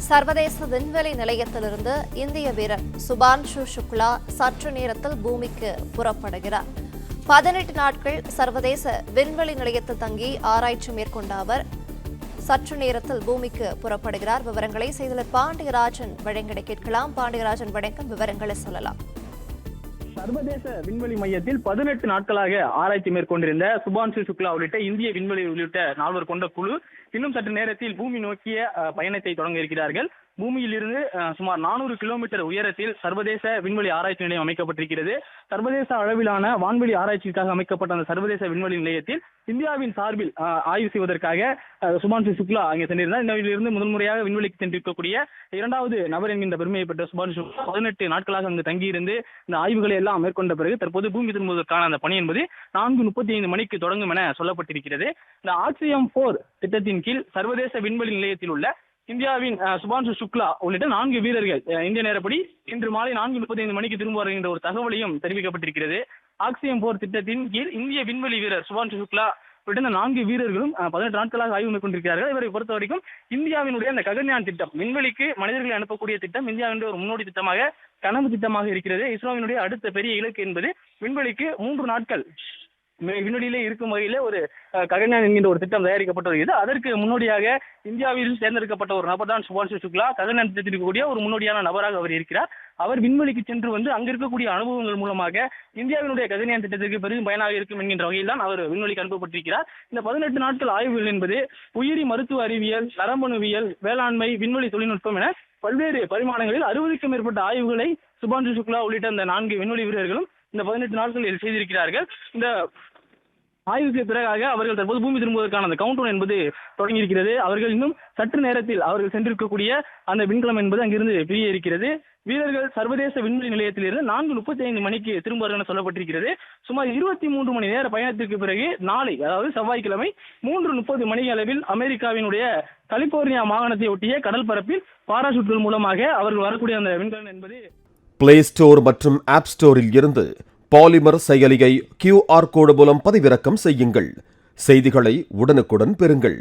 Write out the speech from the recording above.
சர்வதேச விண்வெளி நிலையத்திலிருந்து இந்திய வீரர் சுபான்ஷு சுக்லா சற்று நேரத்தில் பூமிக்கு புறப்படுகிறார். 18 நாட்கள் சர்வதேச விண்வெளி நிலையத்தில் தங்கி ஆராய்ச்சி மேற்கொண்ட அவர் சற்று நேரத்தில் பூமிக்கு புறப்படுகிறார். விவரங்களை செய்தியாளர் பாண்டியராஜன் வழங்கிட கேட்கலாம். பாண்டியராஜன் வணக்கம், விவரங்களை சொல்லலாம். சர்வதேச விண்வெளி மையத்தில் 18 நாட்களாக ஆராய்ச்சி மேற்கொண்டிருந்த சுபான்ஷு சுக்லா உள்ளிட்ட இந்திய விண்வெளி உள்ளிட்ட 4 கொண்ட குழு இன்னும் சற்று நேரத்தில் பூமி நோக்கிய பயணத்தை தொடங்க இருக்கிறார்கள். பூமியிலிருந்து சுமார் 400 கிலோமீட்டர் உயரத்தில் சர்வதேச விண்வெளி ஆராய்ச்சி நிலையம் அமைக்கப்பட்டிருக்கிறது. சர்வதேச அளவிலான வான்வெளி ஆராய்ச்சிக்காக அமைக்கப்பட்ட அந்த சர்வதேச விண்வெளி நிலையத்தில் இந்தியாவின் சார்பில் ஆய்வு செய்வதற்காக சுபான்ஷு சுக்லா அங்கே சென்றிருந்தார். இந்தியாவிலிருந்து முதல் முறையாக விண்வெளிக்கு சென்றிருக்கக்கூடிய 2வது நபர் என்கின்ற பெருமையை பெற்ற சுபான்ஷு சுக்லா 18 நாட்களாக அங்கு தங்கியிருந்து இந்த ஆய்வுகளை எல்லாம் மேற்கொண்ட பிறகு தற்போது பூமி திரும்புவதற்கான அந்த பணி என்பது 4:35 மணிக்கு தொடங்கும் என சொல்லப்பட்டிருக்கிறது. இந்த ஆக்சியம் 4 திட்டத்தின் கீழ் சர்வதேச விண்வெளி நிலையத்தில் உள்ள இந்தியாவின் சுபான்ஷு சுக்லா உள்ளிட்ட 4 வீரர்கள் இந்திய நேரப்படி இன்று மாலை 4:35 மணிக்கு திரும்ப வருகின்ற ஒரு தகவலையும் தெரிவிக்கப்பட்டிருக்கிறது. ஆக்சியம் 4 திட்டத்தின் கீழ் இந்திய விண்வெளி வீரர் சுபான்ஷு சுக்லா உள்ளிட்ட 4 வீரர்களும் 18 நாட்களாக ஆய்வு மேற்கொண்டிருக்கிறார்கள். இவரை பொறுத்த வரைக்கும் இந்தியாவினுடைய அந்த ககன்யான் திட்டம், விண்வெளிக்கு மனிதர்களை அனுப்பக்கூடிய திட்டம் இந்தியாவினுடைய ஒரு முன்னோடி திட்டமாக, கனவு திட்டமாக இருக்கிறது. இஸ்ரோவினுடைய அடுத்த பெரிய இலக்கு என்பது விண்வெளிக்கு 3 நாட்கள் விண்வெளியிலே இருக்கும் வகையில ஒரு ககன்யான் என்கின்ற ஒரு திட்டம் தயாரிக்கப்பட்டு வருகிறது. அதற்கு முன்னோடியாக இந்தியாவில் தேர்ந்தெடுக்கப்பட்ட ஒரு நபர் தான் சுபான்ஷு சுக்லா. ககன்யான் திட்டத்தில் இருக்கக்கூடிய ஒரு முன்னோடியான நபராக அவர் இருக்கிறார். அவர் விண்வெளிக்கு சென்று அங்கு இருக்கக்கூடிய அனுபவங்கள் மூலமாக இந்தியாவினுடைய ககன்யான் திட்டத்திற்கு பெரும் பயனாக இருக்கும் என்கின்ற வகையில் தான் அவர் விண்வெளிக்கு அனுப்பப்பட்டிருக்கிறார். இந்த 18 நாட்கள் ஆய்வுகள் என்பது உயிரி மருத்துவ அறிவியல், நரம்பணுவியல், வேளாண்மை, விண்வெளி தொழில்நுட்பம் என பல்வேறு பரிமாணங்களில் 60க்கும் மேற்பட்ட ஆய்வுகளை சுபான்ஷு சுக்லா உள்ளிட்ட இந்த 4 விண்வெளி வீரர்களும் இந்த 18 நாட்களில் செய்திருக்கிறார்கள். இந்த ஆய்வுக்கு பிறகாக அவர்கள் தற்போது பூமி திரும்புவதற்கான அந்த கவுண்டவுன் என்பது தொடங்கியிருக்கிறது. அவர்கள் இன்னும் சற்று நேரத்தில் அவர்கள் சென்றிருக்கக்கூடிய அந்த விண்கலம் என்பது அங்கிருந்து பிரிய இருக்கிறது. வீரர்கள் சர்வதேச விண்வெளி நிலையத்திலிருந்து 4:35 மணிக்கு திரும்புவார்கள் என சொல்லப்பட்டிருக்கிறது. சுமார் 23 மணி நேர பயணத்திற்கு பிறகு நாளை, அதாவது செவ்வாய்க்கிழமை 3:30 மணி அளவில் அமெரிக்காவினுடைய கலிபோர்னியா மாகாணத்தை ஒட்டிய கடல் பரப்பில் பாராசூட்கள் மூலமாக அவர்கள் வரக்கூடிய அந்த விண்கலம் என்பது பிளே ஸ்டோர் மற்றும் ஆப் ஸ்டோரில் இருந்து பாலிமர் செயலியை QR கோடு மூலம் பதிவிறக்கம் செய்யுங்கள். செய்திகளை உடனுக்குடன் பெறுங்கள்.